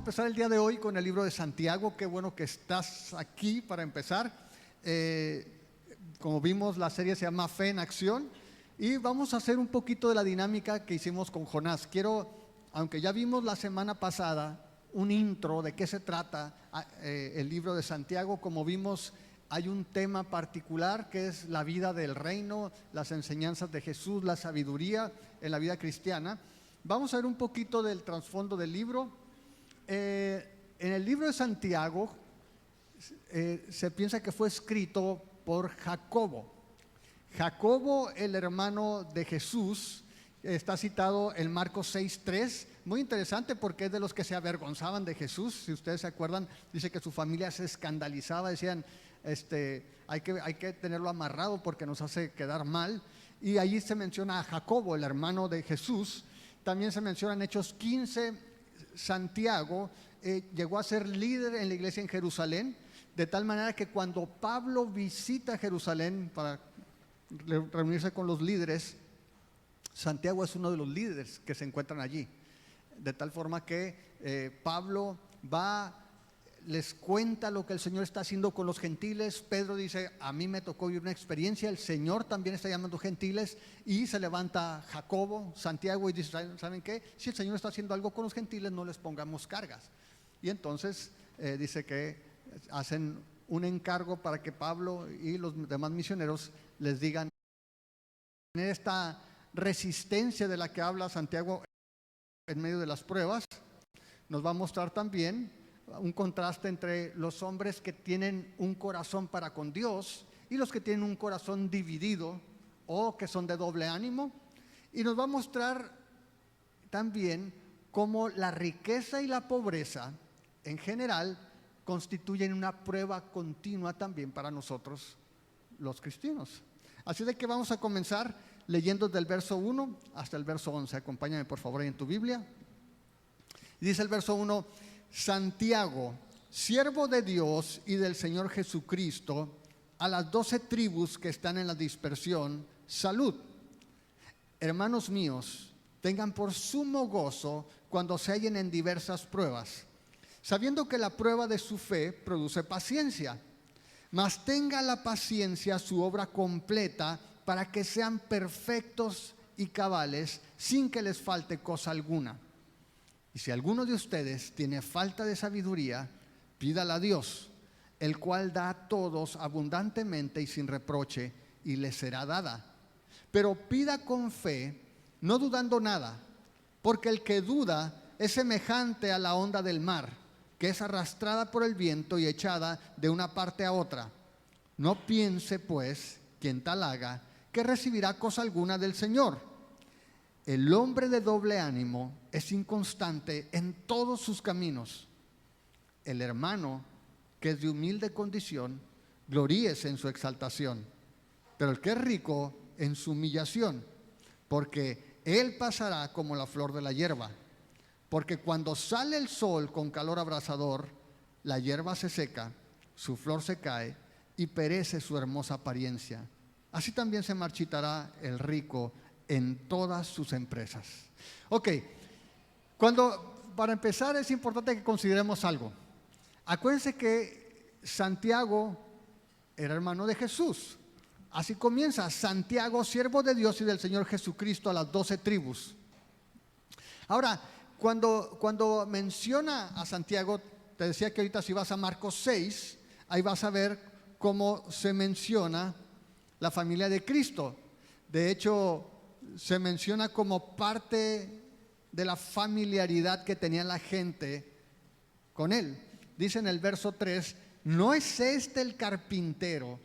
empezar el día de hoy con el libro de Santiago. Qué bueno que estás aquí para empezar. Como vimos, la serie se llama Fe en Acción y vamos a hacer un poquito de la dinámica que hicimos con Jonás. Aunque ya vimos la semana pasada un intro de qué se trata el libro de Santiago, como vimos, hay un tema particular que es la vida del reino, las enseñanzas de Jesús, la sabiduría en la vida cristiana. Vamos a ver un poquito del trasfondo del libro. En el libro de Santiago se piensa que fue escrito por Jacobo. Jacobo, el hermano de Jesús, está citado en Marcos 6:3. Muy interesante porque es de los que se avergonzaban de Jesús. Si ustedes se acuerdan, dice que su familia se escandalizaba, decían, hay que tenerlo amarrado porque nos hace quedar mal. Y allí se menciona a Jacobo, el hermano de Jesús. También se menciona en Hechos 15. Santiago llegó a ser líder en la iglesia en Jerusalén, de tal manera que cuando Pablo visita Jerusalén para reunirse con los líderes, Santiago es uno de los líderes que se encuentran allí, de tal forma que Pablo les cuenta lo que el Señor está haciendo con los gentiles. Pedro dice, a mí me tocó vivir una experiencia, el Señor también está llamando gentiles, y se levanta Jacobo, Santiago, y dice, ¿saben qué? Si el Señor está haciendo algo con los gentiles, no les pongamos cargas. Y entonces dice que hacen un encargo para que Pablo y los demás misioneros les digan esta resistencia de la que habla Santiago en medio de las pruebas. Nos va a mostrar también un contraste entre los hombres que tienen un corazón para con Dios y los que tienen un corazón dividido o que son de doble ánimo. Y nos va a mostrar también cómo la riqueza y la pobreza en general constituyen una prueba continua también para nosotros los cristianos. Así de que vamos a comenzar leyendo del verso 1 hasta el verso 11. Acompáñame por favor ahí en tu Biblia. Dice el verso 1: Santiago, siervo de Dios y del Señor Jesucristo, a las 12 tribus que están en la dispersión, salud. Hermanos míos, tengan por sumo gozo cuando se hallen en diversas pruebas, sabiendo que la prueba de su fe produce paciencia. Mas tenga la paciencia su obra completa, para que sean perfectos y cabales, sin que les falte cosa alguna. Y si alguno de ustedes tiene falta de sabiduría, pídala a Dios, el cual da a todos abundantemente y sin reproche, y le será dada. Pero pida con fe, no dudando nada, porque el que duda es semejante a la onda del mar, que es arrastrada por el viento y echada de una parte a otra. No piense, pues, quien tal haga, que recibirá cosa alguna del Señor. El hombre de doble ánimo es inconstante en todos sus caminos. El hermano que es de humilde condición, gloríese en su exaltación, pero el que es rico en su humillación, porque él pasará como la flor de la hierba. Porque cuando sale el sol con calor abrasador, la hierba se seca, su flor se cae y perece su hermosa apariencia. Así también se marchitará el rico en todas sus empresas. Ok, para empezar es importante que consideremos algo. Acuérdense que Santiago era hermano de Jesús. Así comienza: Santiago, siervo de Dios y del Señor Jesucristo, a las 12 tribus. Ahora, cuando menciona a Santiago, te decía que ahorita si vas a Marcos 6, ahí vas a ver cómo se menciona la familia de Cristo. De hecho, se menciona como parte de la familiaridad que tenía la gente con él. Dice en el verso 3: ¿no es este el carpintero,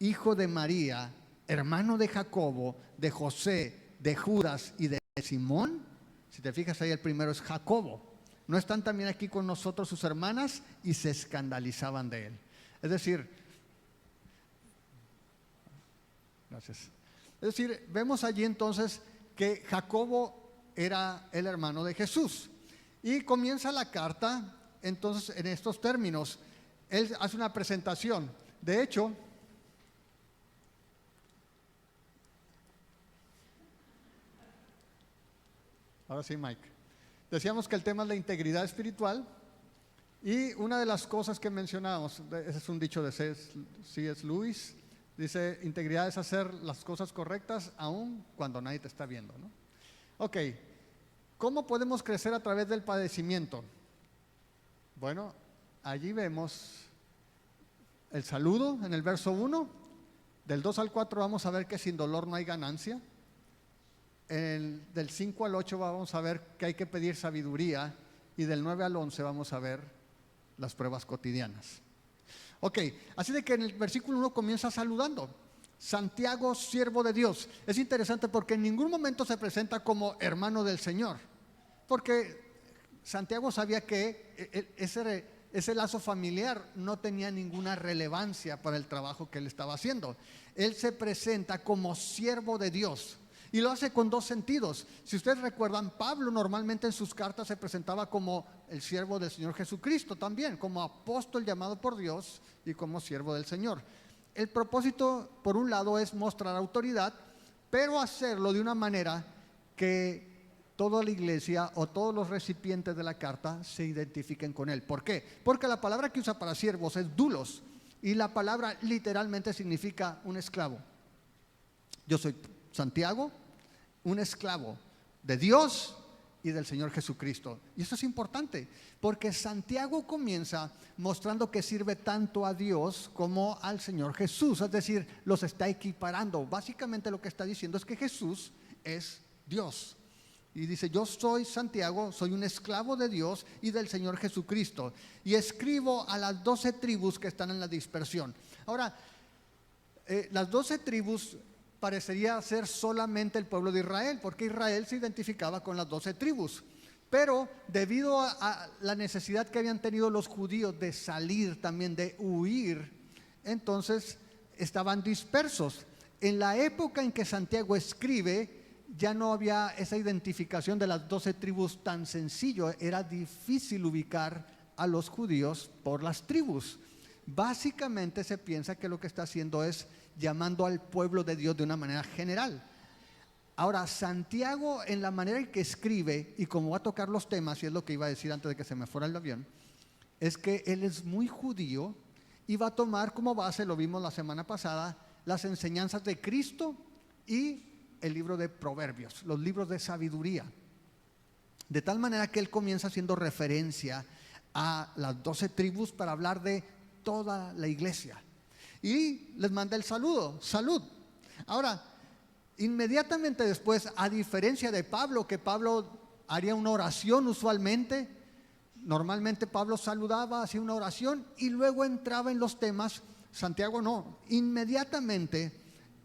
hijo de María, hermano de Jacobo, de José, de Judas y de Simón? Si te fijas ahí, el primero es Jacobo. ¿No están también aquí con nosotros sus hermanas? Y se escandalizaban de él. Es decir, gracias. Es decir, vemos allí entonces que Jacobo era el hermano de Jesús. Y comienza la carta entonces en estos términos. Él hace una presentación. De hecho, ahora sí, Mike. Decíamos que el tema es la integridad espiritual, Y una de las cosas que mencionamos, ese es un dicho de C.S. Lewis, dice, integridad es hacer las cosas correctas aun cuando nadie te está viendo, ¿no? Ok, ¿cómo podemos crecer a través del padecimiento? Bueno, allí vemos el saludo en el verso 1, del 2 al 4 vamos a ver que sin dolor no hay ganancia. Del 5 al 8 vamos a ver que hay que pedir sabiduría, y del 9 al 11 vamos a ver las pruebas cotidianas. Ok, así de que en el versículo 1 comienza saludando. Santiago, siervo de Dios. Es interesante porque en ningún momento se presenta como hermano del Señor, porque Santiago sabía que ese lazo familiar no tenía ninguna relevancia para el trabajo que él estaba haciendo. Él se presenta como siervo de Dios. Y lo hace con dos sentidos. Si ustedes recuerdan, Pablo normalmente en sus cartas se presentaba como el siervo del Señor Jesucristo también, como apóstol llamado por Dios y como siervo del Señor. El propósito, por un lado, es mostrar autoridad, pero hacerlo de una manera que toda la iglesia o todos los recipientes de la carta se identifiquen con él. ¿Por qué? Porque la palabra que usa para siervos es doulos, y la palabra literalmente significa un esclavo. Yo soy Santiago, un esclavo de Dios y del Señor Jesucristo. Y eso es importante, porque Santiago comienza mostrando que sirve tanto a Dios como al Señor Jesús, es decir, los está equiparando. Básicamente lo que está diciendo es que Jesús es Dios. Y dice, yo soy Santiago, soy un esclavo de Dios y del Señor Jesucristo, y escribo a las 12 tribus que están en la dispersión. Ahora, las 12 tribus parecería ser solamente el pueblo de Israel, porque Israel se identificaba con las 12 tribus. Pero debido a la necesidad que habían tenido los judíos de salir también, de huir, entonces estaban dispersos. En la época en que Santiago escribe, ya no había esa identificación de las 12 tribus tan sencillo. Era difícil ubicar a los judíos por las tribus. Básicamente se piensa que lo que está haciendo es llamando al pueblo de Dios de una manera general. Ahora, Santiago, en la manera en que escribe y como va a tocar los temas, y es lo que iba a decir antes de que se me fuera el avión, es que él es muy judío y va a tomar como base, lo vimos la semana pasada, las enseñanzas de Cristo y el libro de Proverbios, los libros de sabiduría. De tal manera que él comienza haciendo referencia a las 12 tribus para hablar de toda la iglesia. Y les manda el saludo, salud. Ahora, inmediatamente después, a diferencia de Pablo, que Pablo haría una oración usualmente, normalmente Pablo saludaba, hacía una oración y luego entraba en los temas. Santiago no, inmediatamente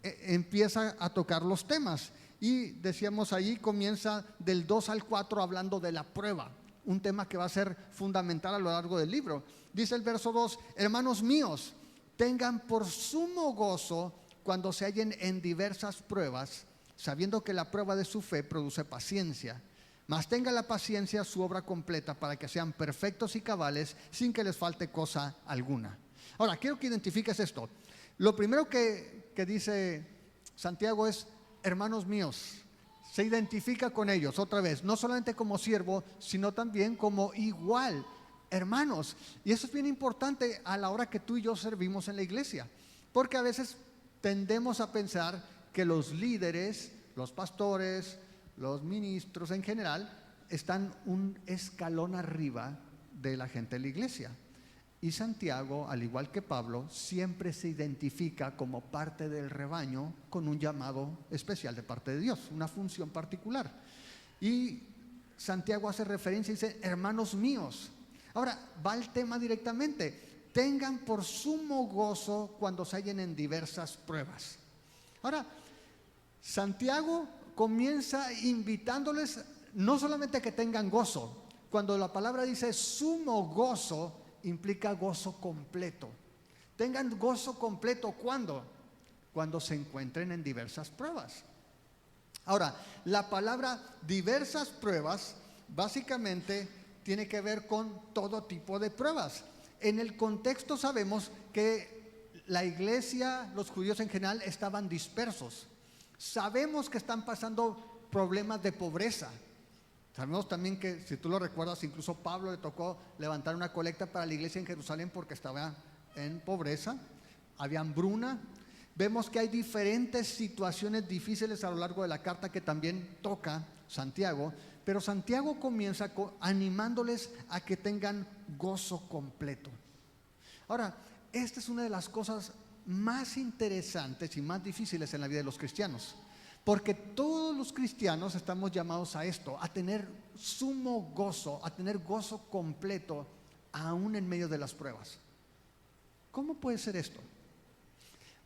empieza a tocar los temas. Y decíamos ahí, comienza del 2 al 4 hablando de la prueba, un tema que va a ser fundamental a lo largo del libro. Dice el verso 2, hermanos míos, tengan por sumo gozo cuando se hallen en diversas pruebas, sabiendo que la prueba de su fe produce paciencia. Mas tenga la paciencia su obra completa, para que sean perfectos y cabales, sin que les falte cosa alguna. Ahora, quiero que identifiques esto. Lo primero que dice Santiago es, hermanos míos. Se identifica con ellos, otra vez, no solamente como siervo, sino también como igual, hermanos. Y eso es bien importante a la hora que tú y yo servimos en la iglesia, porque a veces tendemos a pensar que los líderes, los pastores, los ministros en general, están un escalón arriba de la gente de la iglesia. Y Santiago, al igual que Pablo, siempre se identifica como parte del rebaño con un llamado especial de parte de Dios, una función particular. Y Santiago hace referencia y dice, hermanos míos. Ahora, va el tema directamente. Tengan por sumo gozo cuando se hallen en diversas pruebas. Ahora, Santiago comienza invitándoles no solamente a que tengan gozo. Cuando la palabra dice sumo gozo, implica gozo completo. Tengan gozo completo, ¿cuándo? Cuando se encuentren en diversas pruebas. Ahora, la palabra diversas pruebas básicamente tiene que ver con todo tipo de pruebas. En el contexto sabemos que la iglesia, los judíos en general, estaban dispersos. Sabemos que están pasando problemas de pobreza. Sabemos también que, si tú lo recuerdas, incluso Pablo le tocó levantar una colecta para la iglesia en Jerusalén porque estaba en pobreza, había hambruna. Vemos que hay diferentes situaciones difíciles a lo largo de la carta que también toca Santiago, pero Santiago comienza animándoles a que tengan gozo completo. Ahora, esta es una de las cosas más interesantes y más difíciles en la vida de los cristianos, porque todos los cristianos estamos llamados a esto, a tener sumo gozo, a tener gozo completo, aún en medio de las pruebas. ¿Cómo puede ser esto?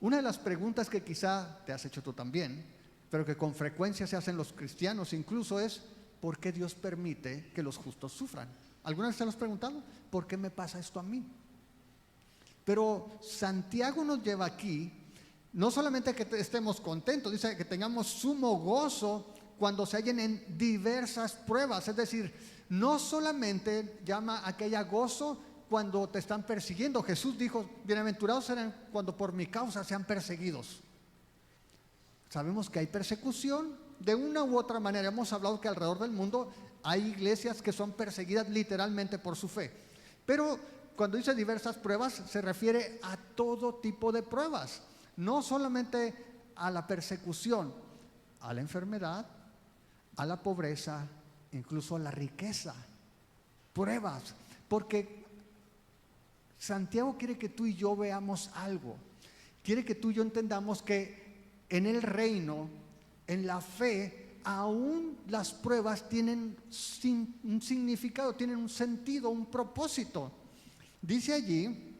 Una de las preguntas que quizá te has hecho tú también, pero que con frecuencia se hacen los cristianos incluso, es: ¿por qué Dios permite que los justos sufran? ¿Alguna vez te lo has preguntado? ¿Por qué me pasa esto a mí? Pero Santiago nos lleva aquí, no solamente que estemos contentos, dice que tengamos sumo gozo cuando se hallen en diversas pruebas. Es decir, no solamente llama a que haya gozo cuando te están persiguiendo. Jesús dijo: bienaventurados serán cuando por mi causa sean perseguidos. Sabemos que hay persecución de una u otra manera. Hemos hablado que alrededor del mundo hay iglesias que son perseguidas literalmente por su fe. Pero cuando dice diversas pruebas, se refiere a todo tipo de pruebas. No solamente a la persecución, a la enfermedad, a la pobreza, incluso a la riqueza. Pruebas. Porque Santiago quiere que tú y yo veamos algo. Quiere que tú y yo entendamos que en el reino, en la fe, aún las pruebas tienen un significado, tienen un sentido, un propósito. Dice allí,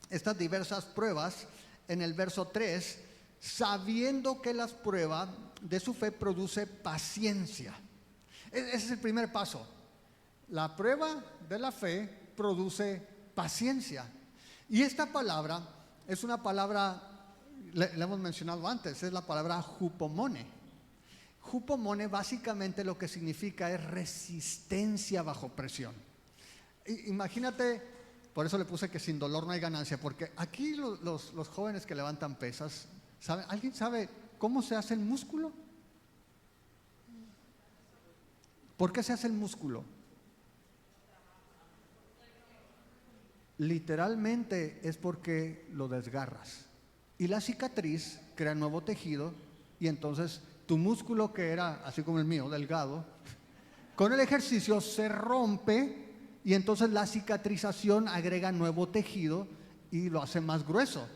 estas diversas pruebas, en el verso 3, sabiendo que las pruebas de su fe produce paciencia. Ese es el primer paso. La prueba de la fe produce paciencia. Y esta palabra es una palabra, la hemos mencionado antes, es la palabra hupomone. Hupomone básicamente lo que significa es resistencia bajo presión. Imagínate, por eso le puse que sin dolor no hay ganancia, porque aquí los jóvenes que levantan pesas, ¿alguien sabe cómo se hace el músculo? ¿Por qué se hace el músculo? Literalmente es porque lo desgarras y la cicatriz crea nuevo tejido, y entonces tu músculo, que era así como el mío, delgado, con el ejercicio se rompe, y entonces la cicatrización agrega nuevo tejido y lo hace más grueso,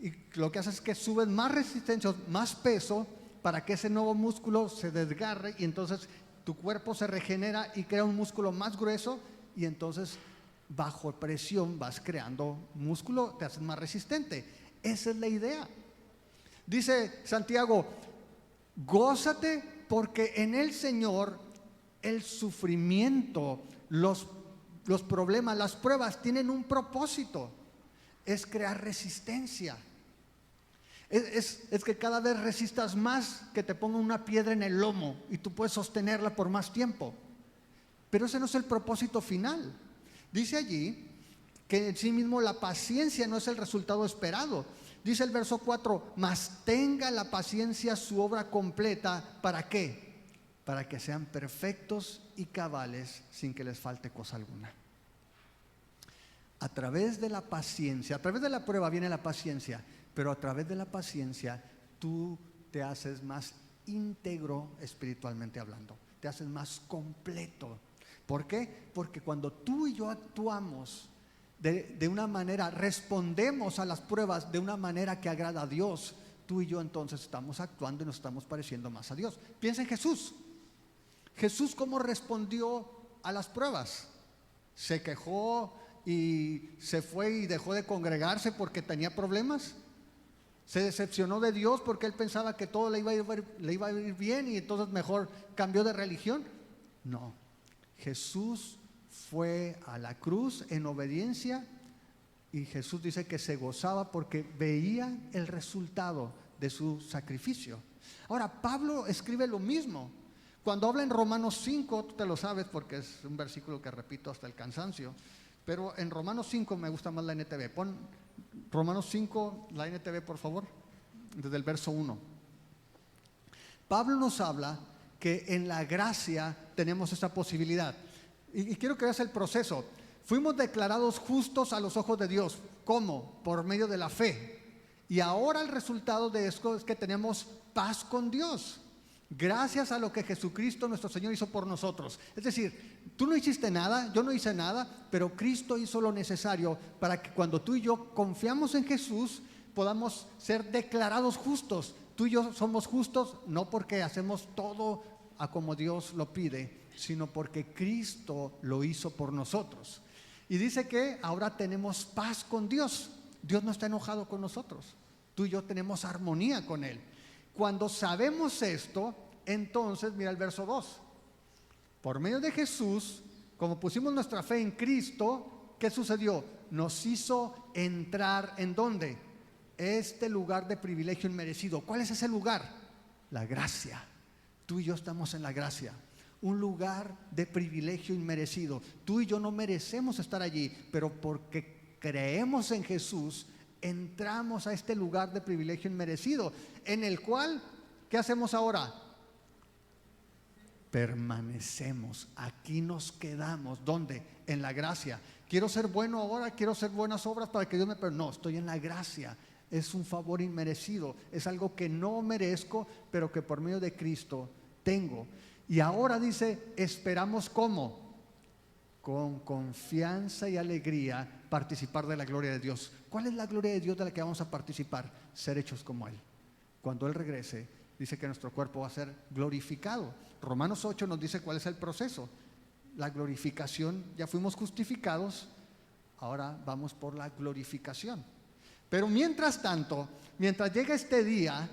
y lo que hace es que subes más resistencia, más peso, para que ese nuevo músculo se desgarre, y entonces tu cuerpo se regenera y crea un músculo más grueso, y entonces bajo presión vas creando músculo, te haces más resistente. Esa es la idea. Dice Santiago: gózate porque en el Señor el sufrimiento, los problemas, las pruebas tienen un propósito: es crear resistencia. Es que cada vez resistas más, que te ponga una piedra en el lomo y tú puedes sostenerla por más tiempo. Pero ese no es el propósito final. Dice allí que en sí mismo la paciencia no es el resultado esperado. Dice el verso 4: mas tenga la paciencia su obra completa. ¿Para qué? Para que sean perfectos y cabales, sin que les falte cosa alguna. A través de la paciencia, a través de la prueba viene la paciencia, pero a través de la paciencia tú te haces más íntegro espiritualmente hablando, te haces más completo. ¿Por qué? Porque cuando tú y yo actuamos de una manera, respondemos a las pruebas de una manera que agrada a Dios, tú y yo entonces estamos actuando y nos estamos pareciendo más a Dios. Piensa en Jesús. Jesús, ¿cómo respondió a las pruebas? ¿Se quejó y se fue y dejó de congregarse porque tenía problemas? ¿Se decepcionó de Dios porque él pensaba que todo le iba a ir bien y entonces mejor cambió de religión? No. Jesús fue a la cruz en obediencia, y Jesús dice que se gozaba porque veía el resultado de su sacrificio. Ahora, Pablo escribe lo mismo. Cuando habla en Romanos 5, tú te lo sabes porque es un versículo que repito hasta el cansancio, pero en Romanos 5 me gusta más la NTV. Pon Romanos 5, la NTV, por favor, desde el verso 1. Pablo nos habla que en la gracia tenemos esa posibilidad. Y quiero que veas el proceso. Fuimos declarados justos a los ojos de Dios. ¿Cómo? Por medio de la fe. Y ahora el resultado de esto es que tenemos paz con Dios, gracias a lo que Jesucristo nuestro Señor hizo por nosotros. Es decir, tú no hiciste nada, yo no hice nada, pero Cristo hizo lo necesario para que cuando tú y yo confiamos en Jesús podamos ser declarados justos. Tú y yo somos justos no porque hacemos todo a como Dios lo pide, sino porque Cristo lo hizo por nosotros. Y dice que ahora tenemos paz con Dios. Dios no está enojado con nosotros. Tú y yo tenemos armonía con Él. Cuando sabemos esto, entonces mira el verso 2. Por medio de Jesús, como pusimos nuestra fe en Cristo, ¿qué sucedió? Nos hizo entrar ¿en dónde? Este lugar de privilegio inmerecido. ¿Cuál es ese lugar? La gracia. Tú y yo estamos en la gracia. Un lugar de privilegio inmerecido. Tú y yo no merecemos estar allí, pero porque creemos en Jesús, entramos a este lugar de privilegio inmerecido, en el cual, ¿qué hacemos ahora? Permanecemos, aquí nos quedamos. ¿Dónde? En la gracia. Quiero ser bueno ahora, quiero hacer buenas obras para que Dios me perdone. No, estoy en la gracia. Es un favor inmerecido, es algo que no merezco, pero que por medio de Cristo tengo. Y ahora dice, esperamos ¿cómo? Con confianza y alegría participar de la gloria de Dios. ¿Cuál es la gloria de Dios de la que vamos a participar? Ser hechos como Él. Cuando Él regrese, dice que nuestro cuerpo va a ser glorificado. Romanos 8 nos dice cuál es el proceso. La glorificación, ya fuimos justificados, ahora vamos por la glorificación. Pero mientras tanto, mientras llega este día,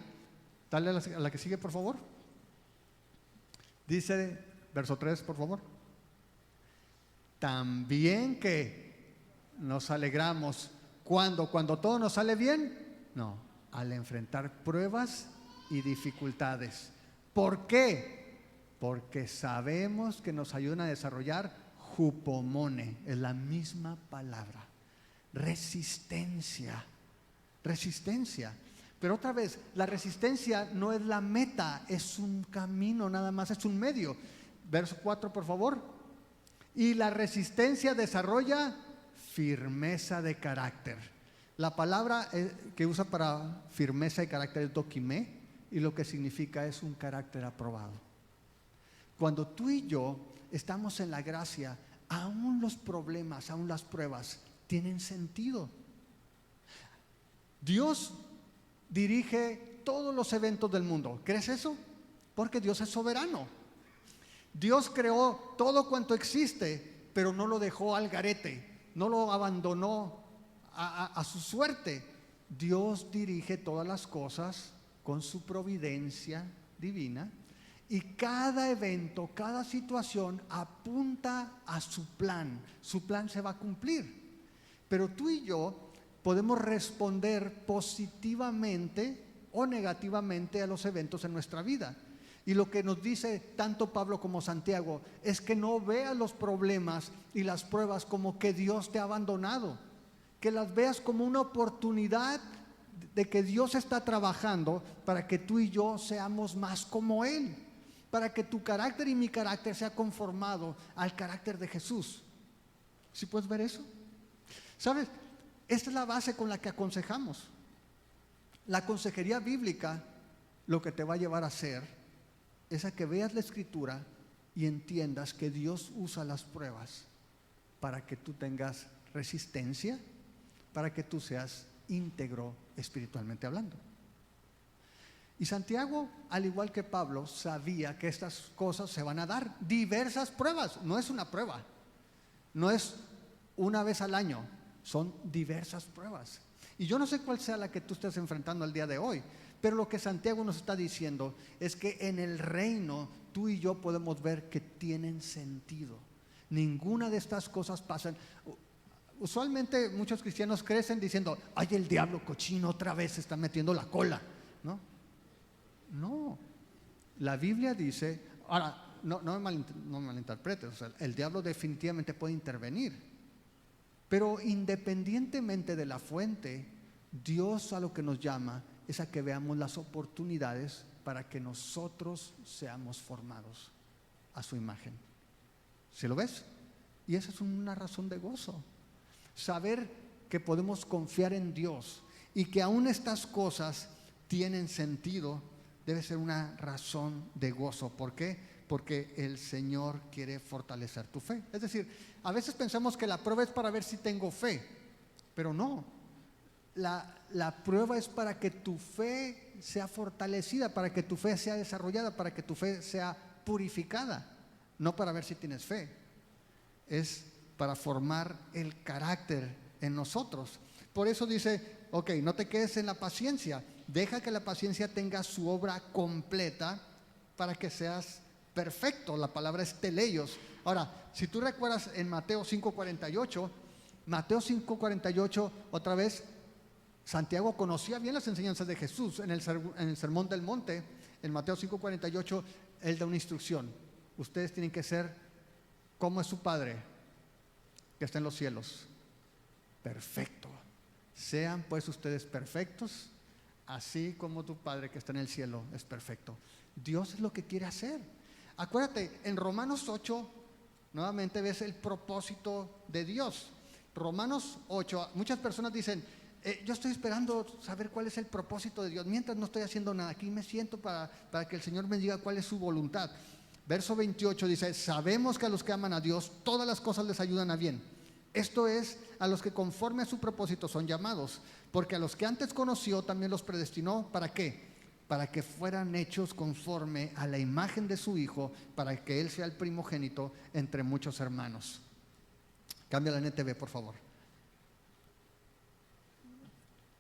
dale a la que sigue por favor. Dice, verso 3 por favor. También que nos alegramos. ¿Cuándo? ¿Cuando todo nos sale bien? No, al enfrentar pruebas y dificultades. ¿Por qué? Porque sabemos que nos ayudan a desarrollar hupomone, es la misma palabra. Resistencia. Pero otra vez, la resistencia no es la meta, es un camino nada más, es un medio. Verso 4 por favor. Y la resistencia desarrolla firmeza de carácter. La palabra que usa para firmeza de carácter es dokimé, y lo que significa es un carácter aprobado. Cuando tú y yo estamos en la gracia, aún los problemas, aún las pruebas tienen sentido. Dios dirige todos los eventos del mundo. ¿Crees eso? Porque Dios es soberano. Dios creó todo cuanto existe, pero no lo dejó al garete, no lo abandonó a su suerte. Dios dirige todas las cosas con su providencia divina, y cada evento, cada situación apunta a su plan. Su plan se va a cumplir. Pero tú y yo podemos responder positivamente o negativamente a los eventos en nuestra vida. Y lo que nos dice tanto Pablo como Santiago es que no veas los problemas y las pruebas como que Dios te ha abandonado, que las veas como una oportunidad de que Dios está trabajando para que tú y yo seamos más como Él, para que tu carácter y mi carácter sea conformado al carácter de Jesús. ¿Sí puedes ver eso? ¿Sabes? Esta es la base con la que aconsejamos. La consejería bíblica lo que te va a llevar a hacer es a que veas la Escritura y entiendas que Dios usa las pruebas para que tú tengas resistencia, para que tú seas íntegro espiritualmente hablando. Y Santiago, al igual que Pablo, sabía que estas cosas se van a dar. Diversas pruebas, no es una prueba, no es una vez al año, son diversas pruebas. Y yo no sé cuál sea la que tú estés enfrentando el día de hoy, pero lo que Santiago nos está diciendo es que en el reino tú y yo podemos ver que tienen sentido. Ninguna de estas cosas pasan. Usualmente muchos cristianos crecen diciendo, ay, el diablo cochino otra vez se está metiendo la cola, ¿no? No, la Biblia dice, ahora, no me malinterpretes, o sea, el diablo definitivamente puede intervenir, pero independientemente de la fuente, Dios a lo que nos llama es a que veamos las oportunidades para que nosotros seamos formados a su imagen. ¿Sí lo ves? Y esa es una razón de gozo. Saber que podemos confiar en Dios y que aún estas cosas tienen sentido debe ser una razón de gozo. ¿Por qué? Porque el Señor quiere fortalecer tu fe. Es decir, a veces pensamos que la prueba es para ver si tengo fe, pero no. La prueba es para que tu fe sea fortalecida, para que tu fe sea desarrollada, para que tu fe sea purificada, no para ver si tienes fe. Es para formar el carácter en nosotros. Por eso dice, ok, no te quedes en la paciencia, deja que la paciencia tenga su obra completa para que seas perfecto. La palabra es teleios. Ahora, si tú recuerdas en Mateo 5:48, otra vez, Santiago conocía bien las enseñanzas de Jesús. En el Sermón del Monte, en Mateo 5:48, él da una instrucción. Ustedes tienen que ser como es su Padre, que está en los cielos. Perfecto. Sean pues ustedes perfectos, así como tu Padre que está en el cielo es perfecto. Dios es lo que quiere hacer. Acuérdate, en Romanos 8, nuevamente ves el propósito de Dios. Romanos 8, muchas personas dicen, yo estoy esperando saber cuál es el propósito de Dios, mientras no estoy haciendo nada, aquí me siento para que el Señor me diga cuál es su voluntad. Verso 28 dice, sabemos que a los que aman a Dios, todas las cosas les ayudan a bien. Esto es, a los que conforme a su propósito son llamados, porque a los que antes conoció también los predestinó, ¿para qué? Para que fueran hechos conforme a la imagen de su Hijo, para que Él sea el primogénito entre muchos hermanos. Cambia la NTV, por favor.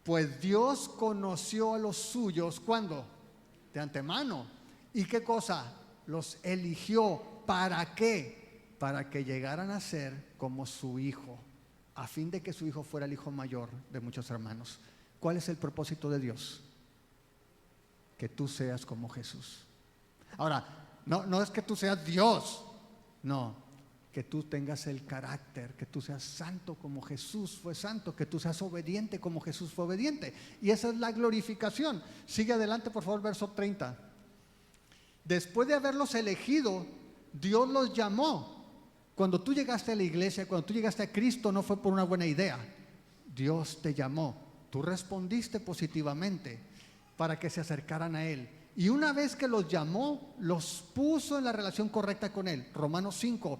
Pues Dios conoció a los suyos, ¿cuándo? De antemano. ¿Y qué cosa? Los eligió. ¿Para qué? Para que llegaran a ser como su Hijo, a fin de que su Hijo fuera el hijo mayor de muchos hermanos. ¿Cuál es el propósito de Dios? Que tú seas como Jesús. Ahora, no es que tú seas Dios, no, que tú tengas el carácter, que tú seas santo como Jesús fue santo, que tú seas obediente como Jesús fue obediente. Y esa es la glorificación. Sigue adelante, por favor, verso 30. Después de haberlos elegido, Dios los llamó. Cuando tú llegaste a la iglesia, cuando tú llegaste a Cristo, no fue por una buena idea. Dios te llamó. Tú respondiste positivamente para que se acercaran a Él. Y una vez que los llamó, los puso en la relación correcta con Él. Romanos 5,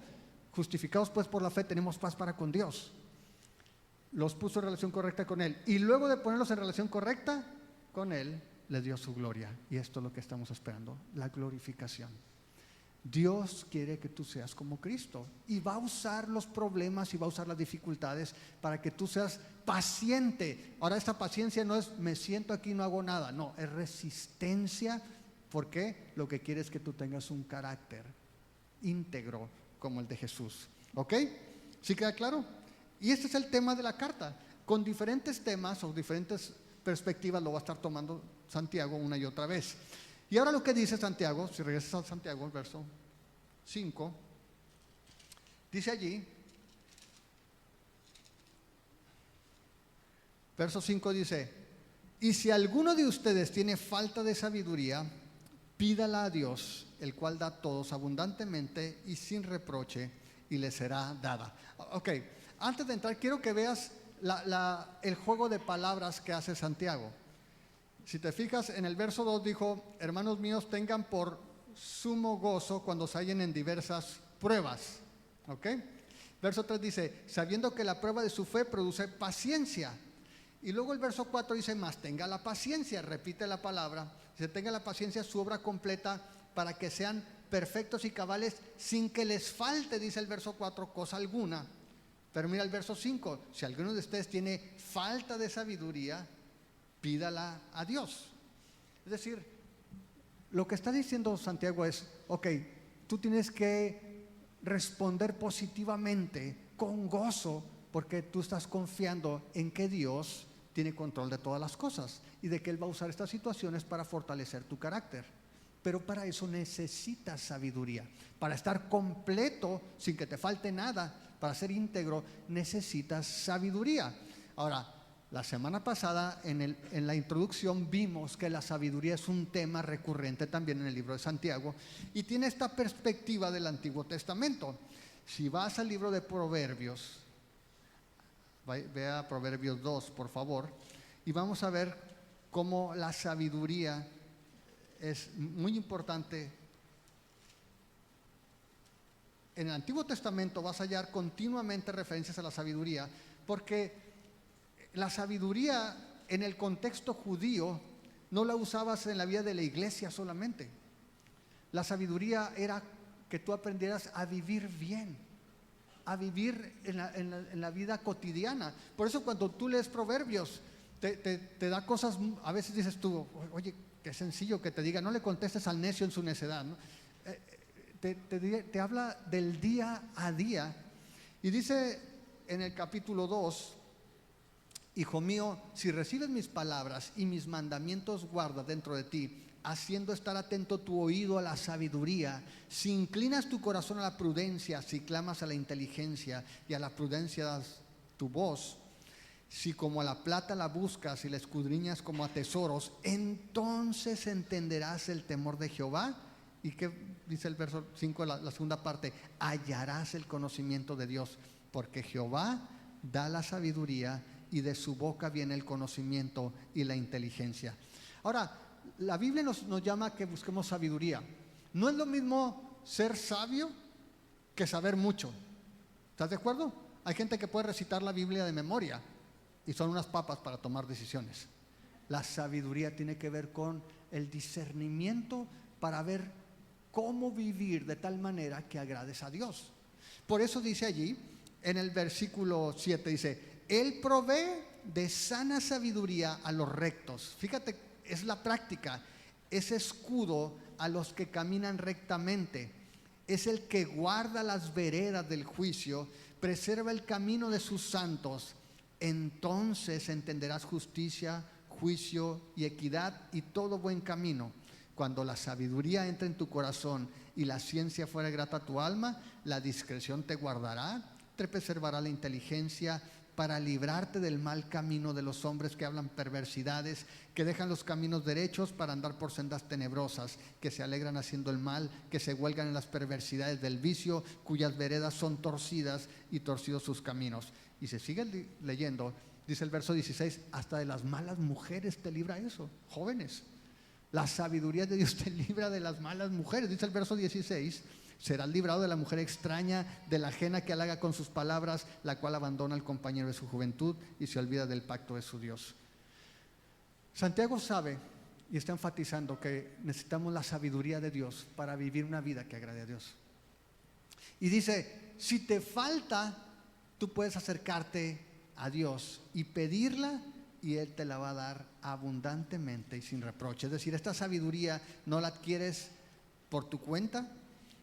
justificados pues por la fe, tenemos paz para con Dios. Los puso en relación correcta con Él. Y luego de ponerlos en relación correcta con Él, les dio su gloria. Y esto es lo que estamos esperando, la glorificación. Dios quiere que tú seas como Cristo y va a usar los problemas y va a usar las dificultades para que tú seas paciente. Ahora, esta paciencia no es me siento aquí y no hago nada, no, es resistencia, porque lo que quiere es que tú tengas un carácter íntegro como el de Jesús. ¿Ok? ¿Sí queda claro? Y este es el tema de la carta. Con diferentes temas o diferentes perspectivas lo va a estar tomando Santiago una y otra vez. Y ahora lo que dice Santiago, si regresas a Santiago, el verso 5, dice allí, verso 5 dice, y si alguno de ustedes tiene falta de sabiduría, pídala a Dios, el cual da a todos abundantemente y sin reproche, y le será dada. Ok, antes de entrar, quiero que veas el juego de palabras que hace Santiago. Si te fijas, en el verso 2 dijo, hermanos míos, tengan por sumo gozo cuando se hallen en diversas pruebas. ¿Ok? Verso 3 dice, sabiendo que la prueba de su fe produce paciencia. Y luego el verso 4 dice, más tenga la paciencia, repite la palabra, dice, tenga la paciencia su obra completa para que sean perfectos y cabales sin que les falte, dice el verso 4, cosa alguna. Pero mira el verso 5, si alguno de ustedes tiene falta de sabiduría, pídala a Dios. Es decir, lo que está diciendo Santiago es, ok, tú tienes que responder positivamente, con gozo, porque tú estás confiando en que Dios tiene control de todas las cosas y de que Él va a usar estas situaciones para fortalecer tu carácter. Pero para eso necesitas sabiduría. Para estar completo, sin que te falte nada, para ser íntegro, necesitas sabiduría. Ahora, La semana pasada en la introducción vimos que la sabiduría es un tema recurrente también en el libro de Santiago y tiene esta perspectiva del Antiguo Testamento. Si vas al libro de Proverbios, ve a Proverbios 2, por favor, y vamos a ver cómo la sabiduría es muy importante. En el Antiguo Testamento vas a hallar continuamente referencias a la sabiduría, porque la sabiduría en el contexto judío no la usabas en la vida de la iglesia solamente. La sabiduría era que tú aprendieras a vivir bien, a vivir en la vida cotidiana. Por eso cuando tú lees Proverbios, te da cosas, a veces dices tú, oye, qué sencillo que te diga, no le contestes al necio en su necedad, ¿no? Te habla del día a día. Y dice en el capítulo 2, hijo mío, si recibes mis palabras y mis mandamientos guarda dentro de ti, haciendo estar atento tu oído a la sabiduría, si inclinas tu corazón a la prudencia, si clamas a la inteligencia y a la prudencia das tu voz, si como a la plata la buscas y la escudriñas como a tesoros, entonces entenderás el temor de Jehová. ¿Y qué dice el verso 5, la segunda parte? Hallarás el conocimiento de Dios, porque Jehová da la sabiduría y de su boca viene el conocimiento y la inteligencia. Ahora, la Biblia nos llama a que busquemos sabiduría. No es lo mismo ser sabio que saber mucho. ¿Estás de acuerdo? Hay gente que puede recitar la Biblia de memoria y son unas papas para tomar decisiones. La sabiduría tiene que ver con el discernimiento para ver cómo vivir de tal manera que agrades a Dios. Por eso dice allí, en el versículo 7, dice, Él provee de sana sabiduría a los rectos. Fíjate, es la práctica, es escudo a los que caminan rectamente. Es el que guarda las veredas del juicio, preserva el camino de sus santos. Entonces entenderás justicia, juicio y equidad y todo buen camino. Cuando la sabiduría entre en tu corazón y la ciencia fuera grata a tu alma, la discreción te guardará, te preservará la inteligencia para librarte del mal camino de los hombres que hablan perversidades, que dejan los caminos derechos para andar por sendas tenebrosas, que se alegran haciendo el mal, que se huelgan en las perversidades del vicio, cuyas veredas son torcidas y torcidos sus caminos. Y se sigue leyendo, dice el verso 16, hasta de las malas mujeres te libra eso, jóvenes. La sabiduría de Dios te libra de las malas mujeres. Dice el verso 16, serás librado de la mujer extraña, de la ajena que halaga con sus palabras, la cual abandona al compañero de su juventud y se olvida del pacto de su Dios. Santiago sabe y está enfatizando que necesitamos la sabiduría de Dios para vivir una vida que agrade a Dios. Y dice, si te falta, tú puedes acercarte a Dios y pedirla, y Él te la va a dar abundantemente y sin reproche. Es decir, esta sabiduría no la adquieres por tu cuenta.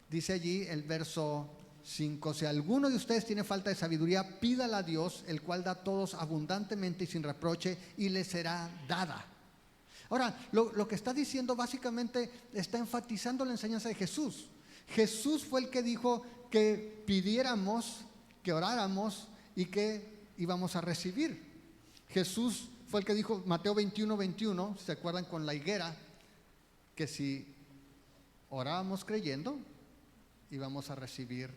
Dice allí el verso 5, si alguno de ustedes tiene falta de sabiduría, pídala a Dios, el cual da a todos abundantemente y sin reproche, y le será dada. Ahora, lo que está diciendo básicamente está enfatizando la enseñanza de Jesús. Jesús fue el que dijo que pidiéramos, que oráramos y que íbamos a recibir. Jesús fue el que dijo, Mateo 21, ¿se acuerdan con la higuera? Que si orábamos creyendo, íbamos a recibir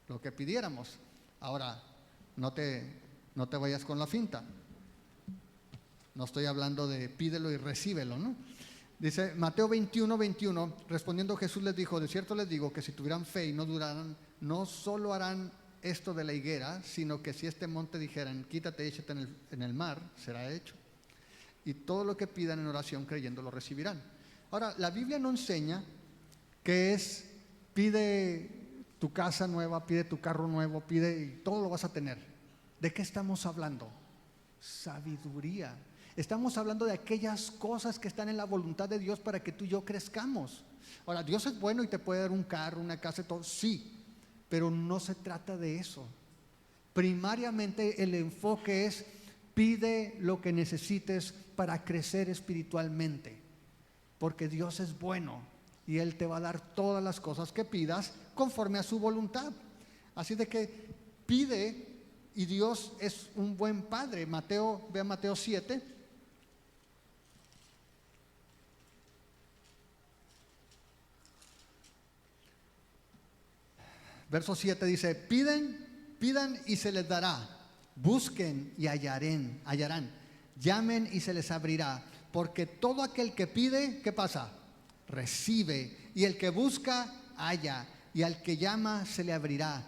lo que pidiéramos. Ahora, no te vayas con la finta. No estoy hablando de pídelo y recíbelo, ¿no? Dice Mateo 21, respondiendo Jesús les dijo, de cierto les digo que si tuvieran fe y no dudaran, no solo harán esto de la higuera, sino que si este monte dijeran, quítate y échate en el mar, será hecho. Y todo lo que pidan en oración creyendo lo recibirán. Ahora, la Biblia no enseña que es, pide tu casa nueva, pide tu carro nuevo, pide y todo lo vas a tener. ¿De qué estamos hablando? Sabiduría. Estamos hablando de aquellas cosas que están en la voluntad de Dios para que tú y yo crezcamos. Ahora, Dios es bueno y te puede dar un carro, una casa y todo, sí. Pero no se trata de eso. Primariamente el enfoque es pide lo que necesites para crecer espiritualmente, porque Dios es bueno y Él te va a dar todas las cosas que pidas conforme a su voluntad. Así de que pide y Dios es un buen padre. Ve a Mateo 7. Verso 7 dice: pidan y se les dará, busquen y hallarán, llamen y se les abrirá, porque todo aquel que pide, ¿qué pasa? Recibe, y el que busca, halla, y al que llama se le abrirá.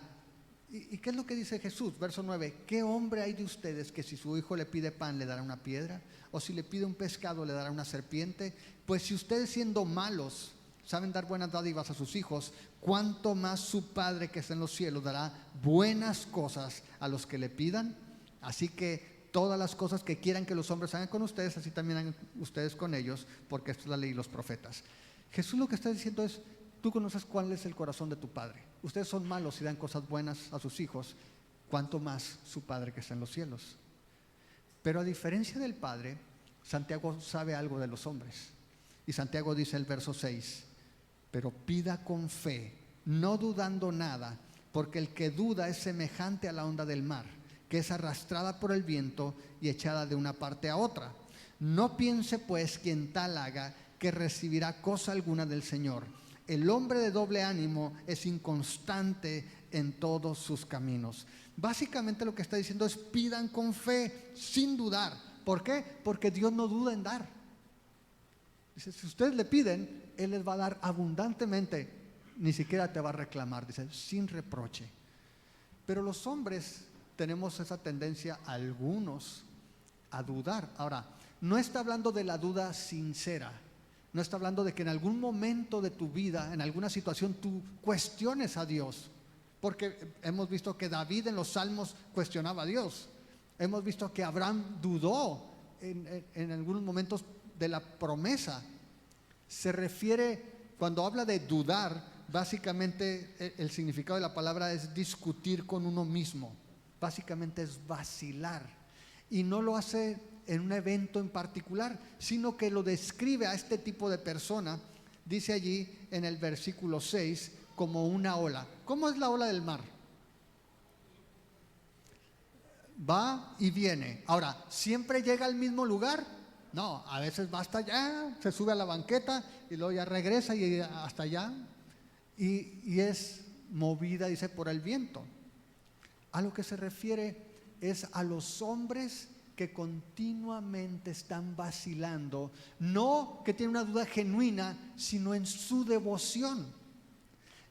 ¿Y qué es lo que dice Jesús? Verso 9: ¿qué hombre hay de ustedes que si su hijo le pide pan le dará una piedra? ¿O si le pide un pescado le dará una serpiente? Pues si ustedes, siendo malos, saben dar buenas dádivas a sus hijos, ¿cuánto más su Padre que está en los cielos dará buenas cosas a los que le pidan? Así que todas las cosas que quieran que los hombres hagan con ustedes, así también hagan ustedes con ellos, porque esto es la ley y los profetas. Jesús lo que está diciendo es: tú conoces cuál es el corazón de tu Padre. Ustedes son malos y dan cosas buenas a sus hijos, ¿cuánto más su Padre que está en los cielos? Pero a diferencia del Padre, Santiago sabe algo de los hombres. Y Santiago dice en el verso 6: pero pida con fe, no dudando nada, porque el que duda es semejante a la onda del mar, que es arrastrada por el viento y echada de una parte a otra. No piense pues quien tal haga que recibirá cosa alguna del Señor. El hombre de doble ánimo es inconstante en todos sus caminos. Básicamente lo que está diciendo es: pidan con fe, sin dudar. ¿Por qué? Porque Dios no duda en dar. Dice: si ustedes le piden, Él les va a dar abundantemente, ni siquiera te va a reclamar, dice, sin reproche. Pero los hombres tenemos esa tendencia, algunos, a dudar. Ahora, no está hablando de la duda sincera. No está hablando de que en algún momento de tu vida, en alguna situación, tú cuestiones a Dios. Porque hemos visto que David en los Salmos cuestionaba a Dios. Hemos visto que Abraham dudó en algunos momentos de la promesa. Se refiere, cuando habla de dudar, básicamente el significado de la palabra es discutir con uno mismo. Básicamente es vacilar. Y no lo hace en un evento en particular, sino que lo describe a este tipo de persona. Dice allí en el versículo 6 como una ola. ¿Cómo es la ola del mar? Va y viene. Ahora, ¿siempre llega al mismo lugar? No, a veces va hasta allá, se sube a la banqueta y luego ya regresa y hasta allá. Y es movida, dice, por el viento. A lo que se refiere es a los hombres que continuamente están vacilando, no que tienen una duda genuina, sino en su devoción.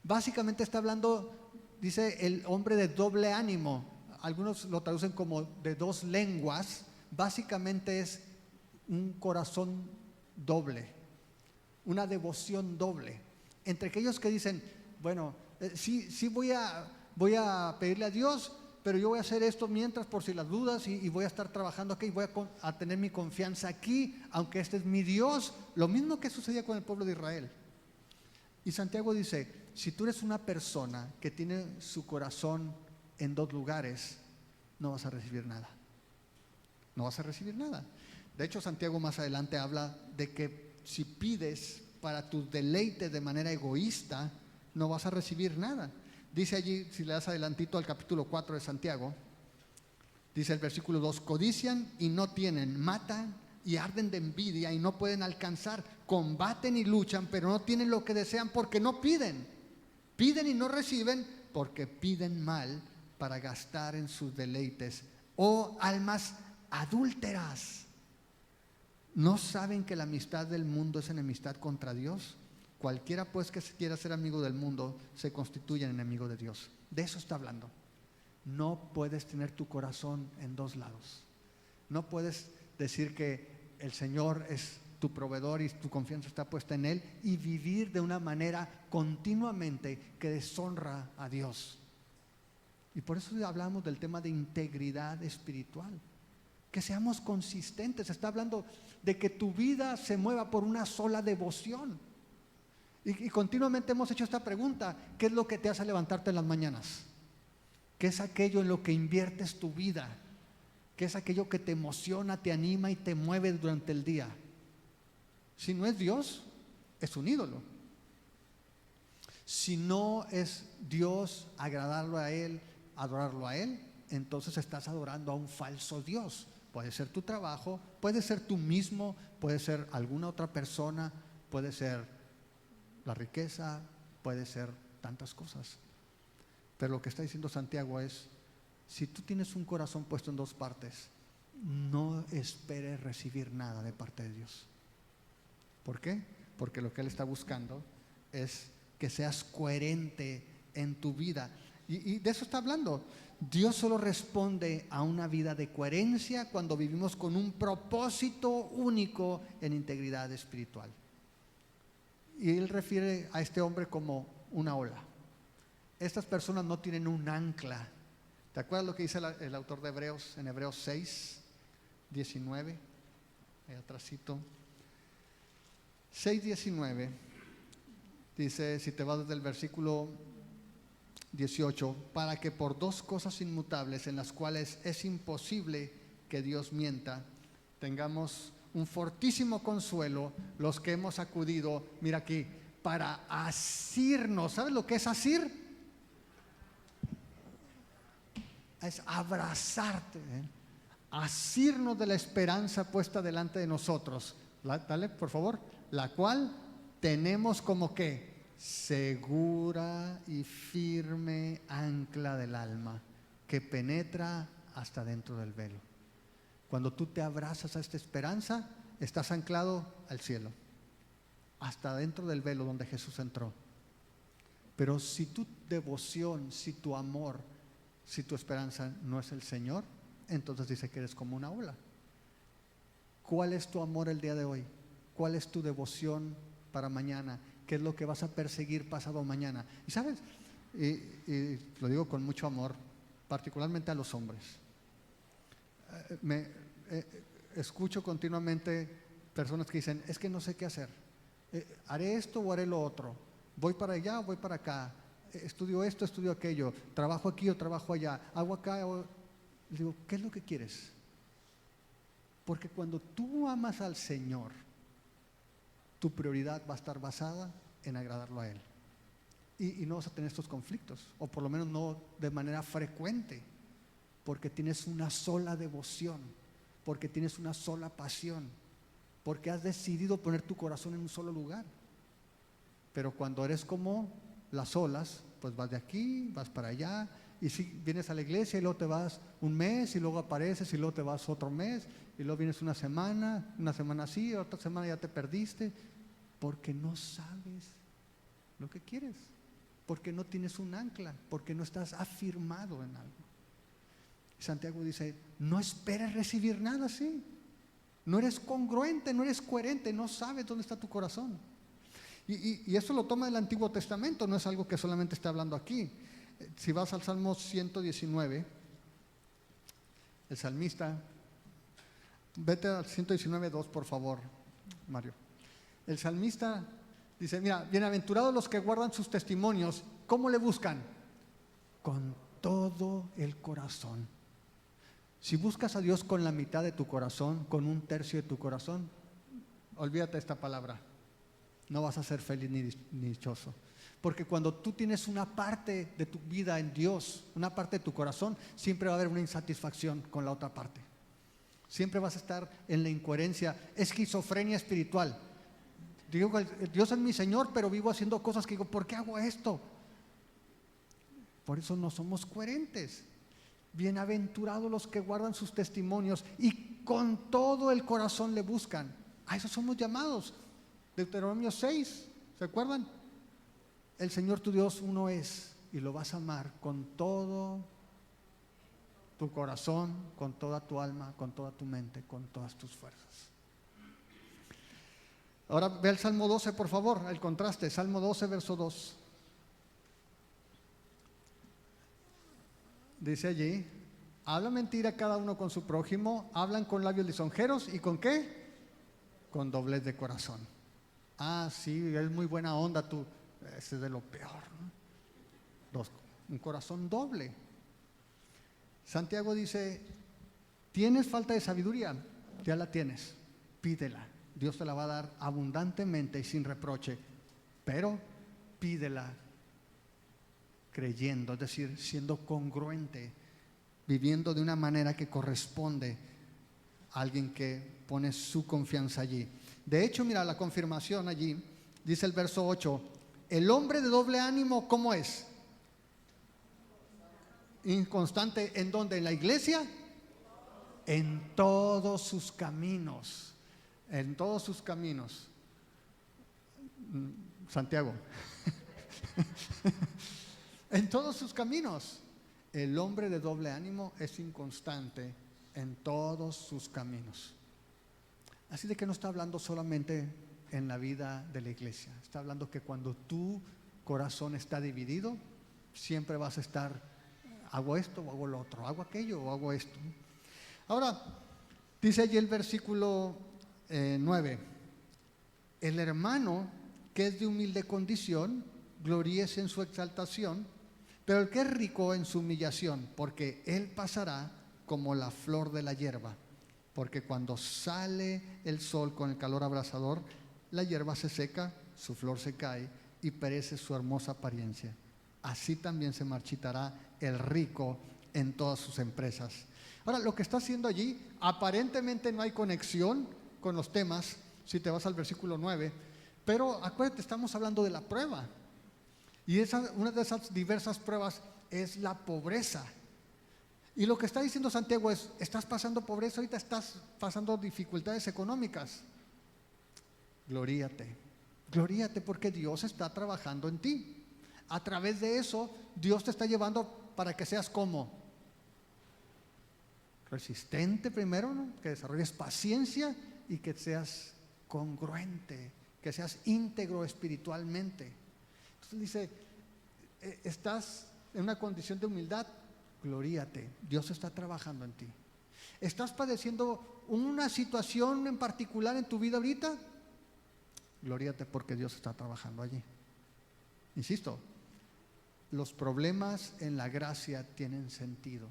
Básicamente está hablando, dice, el hombre de doble ánimo. Algunos lo traducen como de dos lenguas. Básicamente es un corazón doble, una devoción doble. Entre aquellos que dicen: bueno, sí voy a pedirle a Dios, pero yo voy a hacer esto mientras, por si las dudas, y voy a estar trabajando aquí, y voy a tener mi confianza aquí, aunque este es mi Dios. Lo mismo que sucedía con el pueblo de Israel. Y Santiago dice: si tú eres una persona que tiene su corazón en dos lugares, no vas a recibir nada. No vas a recibir nada. De hecho, Santiago más adelante habla de que si pides para tus deleites de manera egoísta, no vas a recibir nada. Dice allí, si le das adelantito al capítulo 4 de Santiago, dice el versículo 2: codician y no tienen, matan y arden de envidia y no pueden alcanzar, combaten y luchan, pero no tienen lo que desean porque no piden. Piden y no reciben porque piden mal para gastar en sus deleites. Oh almas adúlteras, ¿no saben que la amistad del mundo es enemistad contra Dios? Cualquiera pues que quiera ser amigo del mundo se constituye en enemigo de Dios. De eso está hablando. No puedes tener tu corazón en dos lados. No puedes decir que el Señor es tu proveedor y tu confianza está puesta en Él y vivir de una manera continuamente que deshonra a Dios. Y por eso hablamos del tema de integridad espiritual. Que seamos consistentes. Está hablando de que tu vida se mueva por una sola devoción. Y continuamente hemos hecho esta pregunta: ¿qué es lo que te hace levantarte en las mañanas? ¿Qué es aquello en lo que inviertes tu vida? ¿Qué es aquello que te emociona, te anima y te mueve durante el día? Si no es Dios, es un ídolo. Si no es Dios, agradarlo a Él, adorarlo a Él, entonces estás adorando a un falso Dios. Puede ser tu trabajo, puede ser tú mismo, puede ser alguna otra persona, puede ser la riqueza, puede ser tantas cosas. Pero lo que está diciendo Santiago es, si tú tienes un corazón puesto en dos partes, no esperes recibir nada de parte de Dios. ¿Por qué? Porque lo que Él está buscando es que seas coherente en tu vida. Y de eso está hablando. Dios solo responde a una vida de coherencia cuando vivimos con un propósito único en integridad espiritual. Y Él refiere a este hombre como una ola. Estas personas no tienen un ancla. ¿Te acuerdas lo que dice el autor de Hebreos en Hebreos 6, 19? Ahí atrásito. 6:19 dice, si te vas desde el versículo 18, para que por dos cosas inmutables en las cuales es imposible que Dios mienta, tengamos un fortísimo consuelo los que hemos acudido, mira aquí, para asirnos. ¿Sabes lo que es asir? Es abrazarte, asirnos de la esperanza puesta delante de nosotros. Dale, por favor. La cual tenemos como que segura y firme ancla del alma, que penetra hasta dentro del velo. Cuando tú te abrazas a esta esperanza, estás anclado al cielo, hasta dentro del velo donde Jesús entró. Pero si tu devoción, si tu amor, si tu esperanza no es el Señor, entonces dice que eres como una ola. ¿Cuál es tu amor el día de hoy? ¿Cuál es tu devoción para mañana? ¿Qué es lo que vas a perseguir pasado mañana? Y sabes, y lo digo con mucho amor, particularmente a los hombres. Escucho continuamente personas que dicen, es que no sé qué hacer. Haré esto o haré lo otro. Voy para allá o voy para acá. Estudio esto, estudio aquello. Trabajo aquí o trabajo allá. Hago acá o... Digo, ¿qué es lo que quieres? Porque cuando tú amas al Señor, tu prioridad va a estar basada en agradarlo a Él. Y no vas a tener estos conflictos, o por lo menos no de manera frecuente, porque tienes una sola devoción, porque tienes una sola pasión, porque has decidido poner tu corazón en un solo lugar. Pero cuando eres como las olas, pues vas de aquí, vas para allá, y si vienes a la iglesia y luego te vas un mes, y luego apareces y luego te vas otro mes, y luego vienes una semana así, otra semana ya te perdiste, porque no sabes lo que quieres, porque no tienes un ancla, porque no estás afirmado en algo. Santiago dice, no esperes recibir nada así, no eres congruente, no eres coherente, no sabes dónde está tu corazón. Y eso lo toma del Antiguo Testamento, no es algo que solamente está hablando aquí. Si vas al Salmo 119, el salmista, vete al 119:2 por favor, Mario. El salmista dice, mira, bienaventurados los que guardan sus testimonios. ¿Cómo le buscan? Con todo el corazón. Si buscas a Dios con la mitad de tu corazón, con un tercio de tu corazón, olvídate esta palabra. No vas a ser feliz ni dichoso. Porque cuando tú tienes una parte de tu vida en Dios, una parte de tu corazón, siempre va a haber una insatisfacción con la otra parte. Siempre vas a estar en la incoherencia, esquizofrenia espiritual. Digo, Dios es mi Señor, pero vivo haciendo cosas que digo, ¿por qué hago esto? Por eso no somos coherentes. Bienaventurados los que guardan sus testimonios y con todo el corazón le buscan. A eso somos llamados. Deuteronomio 6, ¿se acuerdan? El Señor tu Dios uno es y lo vas a amar con todo tu corazón, con toda tu alma, con toda tu mente, con todas tus fuerzas. Ahora ve el Salmo 12, por favor, el contraste, Salmo 12, verso 2. Dice allí, habla mentira cada uno con su prójimo, hablan con labios lisonjeros y ¿con qué? Con doblez de corazón. Ah, sí, es muy buena onda tú. Ese es de lo peor, ¿no? Un corazón doble. Santiago dice, ¿tienes falta de sabiduría? Ya la tienes, pídela. Dios te la va a dar abundantemente y sin reproche, pero pídela creyendo, es decir, siendo congruente. viviendo de una manera que corresponde a alguien que pone su confianza allí. De hecho, mira la confirmación allí, dice el verso 8, el hombre de doble ánimo, ¿cómo es? Inconstante, ¿en dónde? ¿En la iglesia? En todos sus caminos, en todos sus caminos. Santiago. En todos sus caminos. El hombre de doble ánimo es inconstante en todos sus caminos. Así de que no está hablando solamente en la vida de la iglesia. Está hablando que cuando tu corazón está dividido, siempre vas a estar, hago esto o hago lo otro, hago aquello o hago esto. Ahora, dice allí el versículo 9, el hermano que es de humilde condición, gloríese en su exaltación, pero el que es rico en su humillación, porque él pasará como la flor de la hierba, porque cuando sale el sol con el calor abrasador, la hierba se seca, su flor se cae y perece su hermosa apariencia. Así también se marchitará el rico en todas sus empresas. Ahora, lo que está haciendo allí, aparentemente no hay conexión con los temas, si te vas al versículo 9, pero acuérdate, estamos hablando de la prueba. Y una de esas diversas pruebas es la pobreza. Y lo que está diciendo Santiago es, estás pasando pobreza, ahorita estás pasando dificultades económicas. Gloríate, gloríate porque Dios está trabajando en ti. A través de eso, Dios te está llevando para que seas como resistente primero, ¿no? Que desarrolles paciencia y que seas congruente, que seas íntegro espiritualmente. Entonces dice, estás en una condición de humildad, gloríate, Dios está trabajando en ti. ¿Estás padeciendo una situación en particular en tu vida ahorita? Gloríate porque Dios está trabajando allí. Insisto, los problemas en la gracia tienen sentido.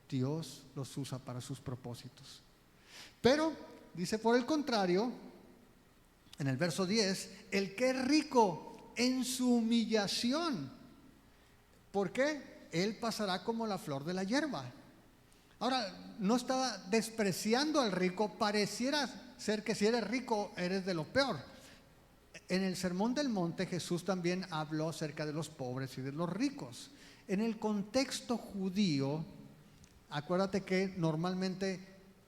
Dios los usa para sus propósitos. Pero, dice por el contrario, en el verso 10, el que es rico en su humillación, ¿por qué? Él pasará como la flor de la hierba. Ahora, no está despreciando al rico, pareciera ser que si eres rico eres de lo peor. En el Sermón del Monte Jesús también habló acerca de los pobres y de los ricos. En el contexto judío, acuérdate que normalmente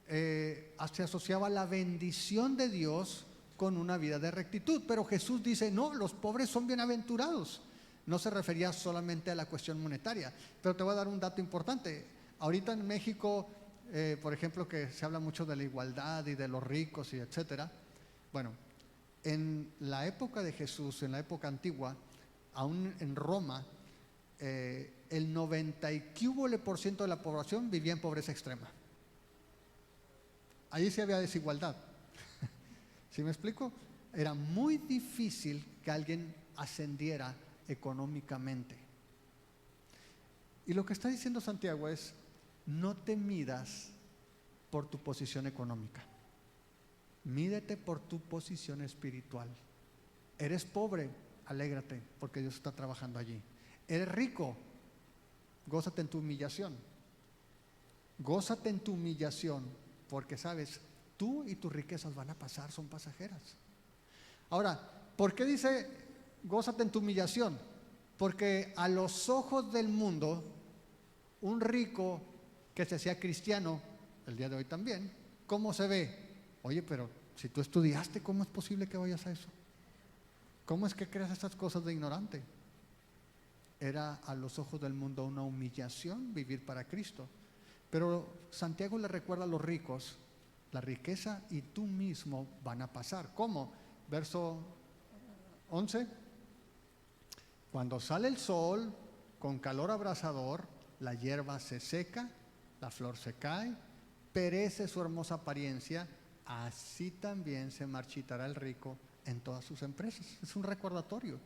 se asociaba la bendición de Dios con una vida de rectitud, pero Jesús dice, no, los pobres son bienaventurados. No se refería solamente a la cuestión monetaria, pero te voy a dar un dato importante. Ahorita en México, por ejemplo, que se habla mucho de la igualdad y de los ricos y etcétera. Bueno, en la época de Jesús, en la época antigua, aún en Roma, el 90% de la población vivía en pobreza extrema. Ahí sí había desigualdad. ¿Sí me explico? Era muy difícil que alguien ascendiera económicamente. Y lo que está diciendo Santiago es, no te midas por tu posición económica. Mídete por tu posición espiritual. Eres pobre, alégrate porque Dios está trabajando allí. Eres rico, gózate en tu humillación. Gózate en tu humillación porque sabes, tú y tus riquezas van a pasar, son pasajeras. Ahora, ¿por qué dice gózate en tu humillación? Porque a los ojos del mundo, un rico que se hacía cristiano, el día de hoy también, ¿cómo se ve? Oye, pero si tú estudiaste, ¿cómo es posible que vayas a eso? ¿Cómo es que creas estas cosas de ignorante? Era a los ojos del mundo una humillación vivir para Cristo. Pero Santiago le recuerda a los ricos, la riqueza y tú mismo van a pasar. ¿Cómo? Verso 11. Cuando sale el sol con calor abrasador, la hierba se seca, la flor se cae, perece su hermosa apariencia, así también se marchitará el rico en todas sus empresas. Es un recordatorio.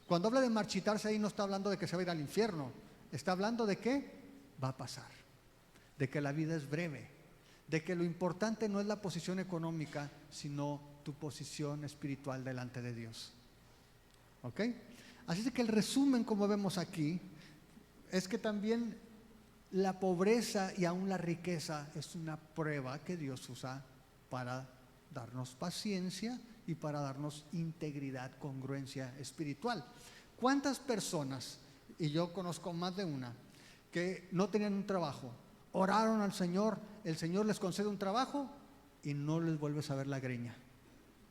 Cuando habla de marchitarse ahí no está hablando de que se va a ir al infierno, está hablando de que va a pasar, de que la vida es breve, de que lo importante no es la posición económica, sino tu posición espiritual delante de Dios. ¿Ok? Así que el resumen, como vemos aquí, es que también La pobreza y aún la riqueza es una prueba que Dios usa para darnos paciencia y para darnos integridad, congruencia espiritual. ¿Cuántas personas, y yo conozco más de una, que no tenían un trabajo, oraron al Señor, el Señor les concede un trabajo y no les vuelves a ver la greña?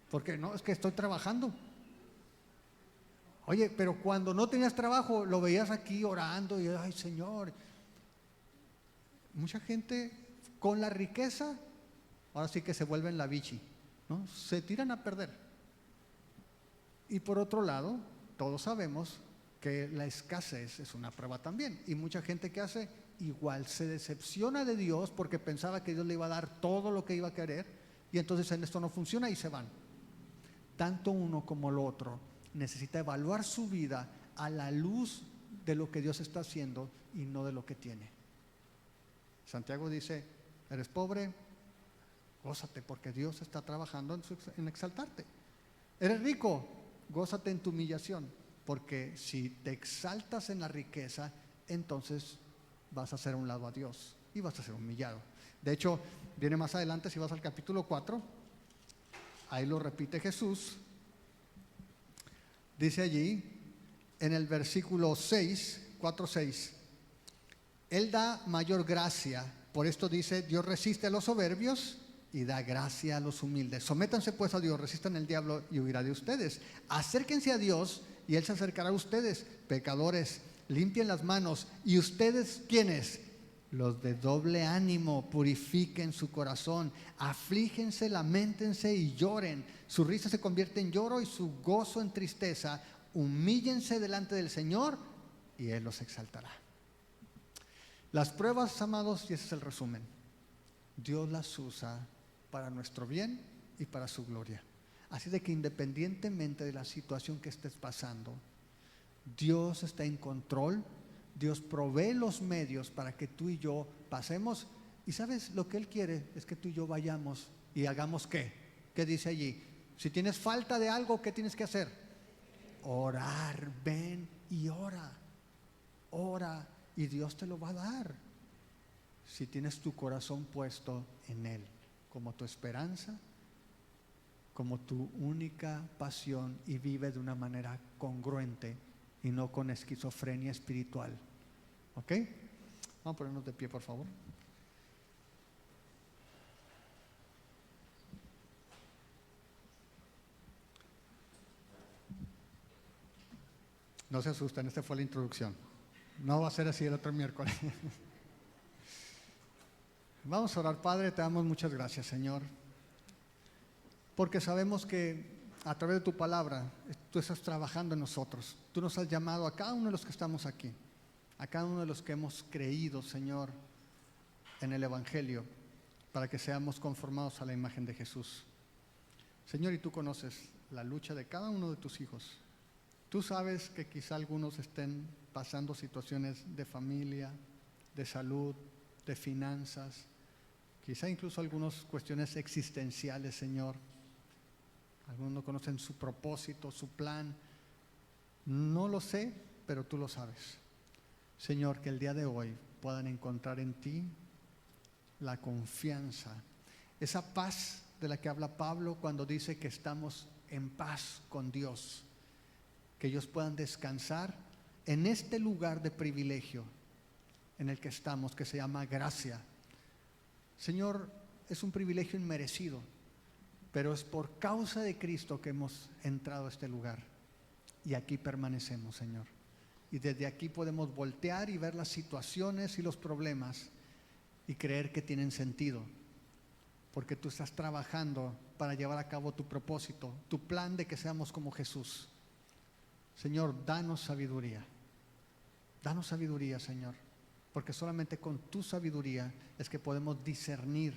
Porque no, es que estoy trabajando. Oye, pero cuando no tenías trabajo, lo veías aquí orando y, ay Señor. Mucha gente con la riqueza, ahora sí que se vuelven la bichi, ¿no? Se tiran a perder. Y por otro lado, todos sabemos que la escasez es una prueba también. Y mucha gente que hace igual se decepciona de Dios porque pensaba que Dios le iba a dar todo lo que iba a querer, y entonces en esto no funciona y se van. Tanto uno como el otro necesita evaluar su vida a la luz de lo que Dios está haciendo y no de lo que tiene. Santiago dice, eres pobre, gózate porque Dios está trabajando en exaltarte. Eres rico, gózate en tu humillación, porque si te exaltas en la riqueza, entonces vas a hacer a un lado a Dios y vas a ser humillado. De hecho, viene más adelante, si vas al capítulo 4, ahí lo repite Jesús. Dice allí, en el versículo 6, 4:6, Él da mayor gracia. Por esto dice, Dios resiste a los soberbios y da gracia a los humildes. Sométanse pues a Dios, resistan al diablo y huirá de ustedes. Acérquense a Dios y Él se acercará a ustedes. Pecadores, limpien las manos. ¿Y ustedes quiénes? Los de doble ánimo, purifiquen su corazón, aflígense, lamentense y lloren. Su risa se convierte en lloro y su gozo en tristeza. Humíllense delante del Señor y Él los exaltará. Las pruebas, amados, y ese es el resumen, Dios las usa para nuestro bien y para su gloria. Así de que independientemente de la situación que estés pasando, Dios está en control. Dios provee los medios para que tú y yo pasemos. Y sabes, lo que Él quiere es que tú y yo vayamos y hagamos ¿qué? ¿Qué dice allí? Si tienes falta de algo, ¿qué tienes que hacer? Orar. Ven y ora. Ora y Dios te lo va a dar. Si tienes tu corazón puesto en Él como tu esperanza, como tu única pasión, y vive de una manera congruente y no con esquizofrenia espiritual. ¿Ok? Vamos a ponernos de pie, por favor. No se asusten, esta fue la introducción. No va a ser así el otro miércoles. Vamos a orar. Padre, te damos muchas gracias, Señor, porque sabemos que a través de tu palabra tú estás trabajando en nosotros. Tú nos has llamado a cada uno de los que estamos aquí, a cada uno de los que hemos creído, Señor, en el Evangelio, para que seamos conformados a la imagen de Jesús. Señor, y tú conoces la lucha de cada uno de tus hijos. Tú sabes que quizá algunos estén pasando situaciones de familia, de salud, de finanzas, quizá incluso algunas cuestiones existenciales, Señor. Algunos no conocen su propósito, su plan. No lo sé, pero tú lo sabes. Señor, que el día de hoy puedan encontrar en ti la confianza, esa paz de la que habla Pablo cuando dice que estamos en paz con Dios. Que ellos puedan descansar en este lugar de privilegio en el que estamos, que se llama gracia. Señor, es un privilegio inmerecido, pero es por causa de Cristo que hemos entrado a este lugar. Y aquí permanecemos, Señor. Y desde aquí podemos voltear y ver las situaciones y los problemas y creer que tienen sentido, porque tú estás trabajando para llevar a cabo tu propósito, tu plan de que seamos como Jesús. Señor, danos sabiduría. Danos sabiduría, Señor, porque solamente con tu sabiduría es que podemos discernir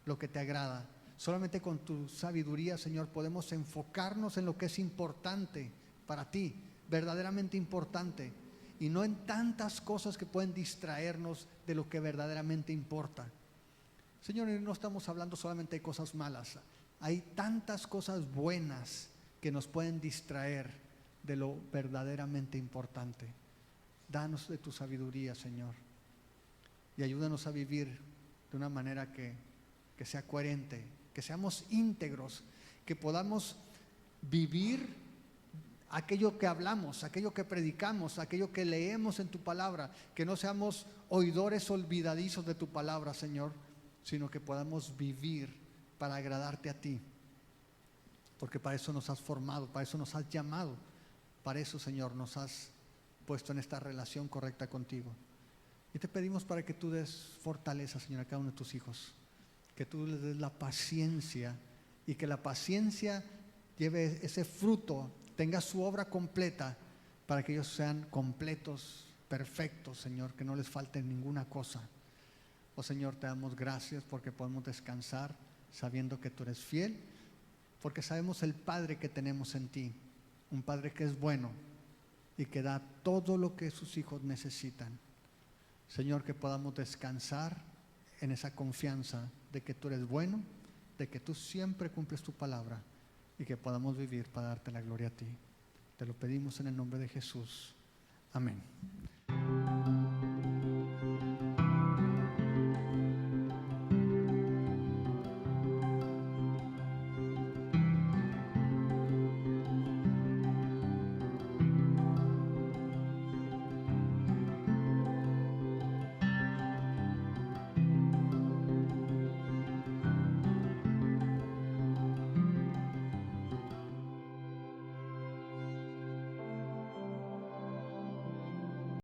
lo que te agrada. Solamente con tu sabiduría, Señor, podemos enfocarnos en lo que es importante para ti, verdaderamente importante, y no en tantas cosas que pueden distraernos de lo que verdaderamente importa. Señor, no estamos hablando solamente de cosas malas. Hay tantas cosas buenas que nos pueden distraer de lo verdaderamente importante. Danos de tu sabiduría, Señor. y ayúdanos a vivir de una manera que sea coherente, que seamos íntegros, que podamos vivir aquello que hablamos, aquello que predicamos, aquello que leemos en tu palabra, que no seamos oidores olvidadizos de tu palabra, Señor, sino que podamos vivir para agradarte a ti, porque para eso nos has formado, para eso nos has llamado, para eso, Señor, nos has puesto en esta relación correcta contigo. Y te pedimos para que tú des fortaleza, Señor, a cada uno de tus hijos, que tú les des la paciencia y que la paciencia lleve ese fruto, tenga su obra completa, para que ellos sean completos, perfectos, Señor, que no les falte ninguna cosa. Oh Señor, te damos gracias porque podemos descansar sabiendo que tú eres fiel, porque sabemos el Padre que tenemos en ti, un Padre que es bueno y que da todo lo que sus hijos necesitan. Señor, que podamos descansar en esa confianza de que tú eres bueno, de que tú siempre cumples tu palabra y que podamos vivir para darte la gloria a ti. Te lo pedimos en el nombre de Jesús. Amén.